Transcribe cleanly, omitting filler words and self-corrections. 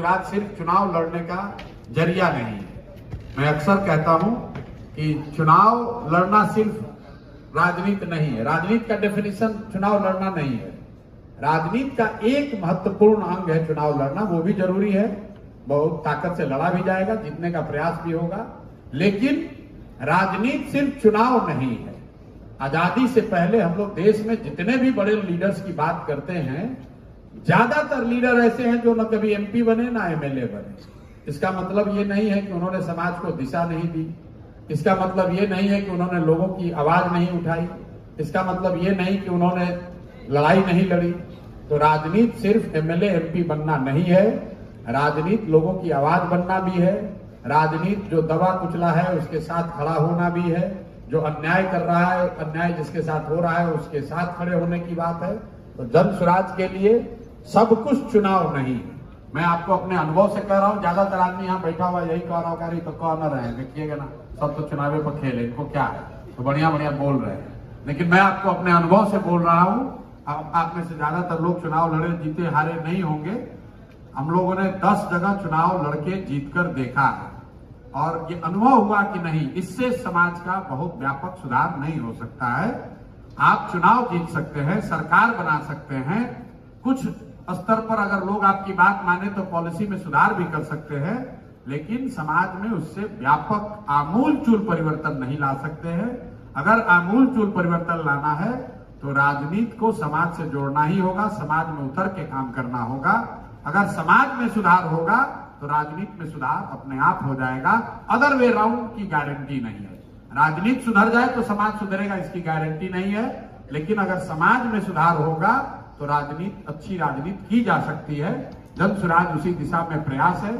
स्वराज सिर्फ चुनाव लड़ने का जरिया नहीं है। मैं अक्सर कहता हूं कि चुनाव लड़ना सिर्फ राजनीति नहीं है। राजनीति का डेफिनेशन चुनाव लड़ना नहीं है। राजनीति का एक महत्वपूर्ण अंग है चुनाव लड़ना, वो भी जरूरी है, बहुत ताकत से लड़ा भी जाएगा, जीतने का प्रयास भी होगा, लेकिन राजनीति सिर्फ चुनाव नहीं है। आजादी से पहले हम लोग देश में जितने भी बड़े लीडर्स की बात करते हैं, ज्यादातर लीडर ऐसे हैं जो न कभी एमपी बने ना एमएलए बने। इसका मतलब ये नहीं है कि उन्होंने समाज को दिशा नहीं दी, इसका मतलब ये नहीं है कि उन्होंने लोगों की आवाज नहीं उठाई, इसका मतलब ये नहीं कि उन्होंने लड़ाई नहीं लड़ी। तो राजनीति सिर्फ एमएलए एमपी बनना नहीं है, राजनीति लोगों की आवाज बनना भी है। राजनीति जो दबा कुचला है उसके साथ खड़ा होना भी है, जो अन्याय कर रहा है, अन्याय जिसके साथ हो रहा है उसके साथ खड़े होने की बात है। तो जन स्वराज के लिए सब कुछ चुनाव नहीं है। मैं आपको अपने अनुभव से कह रहा हूं, ज्यादातर आदमी यहाँ बैठा हुआ यही कह रहा होगा, तो कह न रहे हैं, देखिएगा ना, सब तो चुनावे पर खेले, इनको क्या है, तो बढ़िया बढ़िया बोल रहे हैं। लेकिन मैं आपको अपने अनुभव से बोल रहा हूं, आप में से ज्यादातर लोग चुनाव लड़े जीते हारे नहीं होंगे। हम लोगों ने 10 जगह चुनाव लड़के जीतकर देखा है और ये अनुभव हुआ कि नहीं, इससे समाज का बहुत व्यापक सुधार नहीं हो सकता है। आप चुनाव जीत सकते हैं, सरकार बना सकते हैं, कुछ स्तर पर अगर लोग आपकी बात माने तो पॉलिसी में सुधार भी कर सकते हैं, लेकिन समाज में उससे व्यापक आमूलचूल परिवर्तन नहीं ला सकते हैं। अगर आमूलचूल परिवर्तन लाना है तो राजनीति को समाज से जोड़ना ही होगा, समाज में उतर के काम करना होगा। अगर समाज में सुधार होगा तो राजनीति में सुधार अपने आप हो जाएगा। अदर वे राउंड की गारंटी नहीं है। राजनीति सुधर जाए तो समाज सुधरेगा, इसकी गारंटी नहीं है, लेकिन अगर समाज में सुधार होगा तो राजनीति, अच्छी राजनीति की जा सकती है। जन स्वराज उसी दिशा में प्रयास है।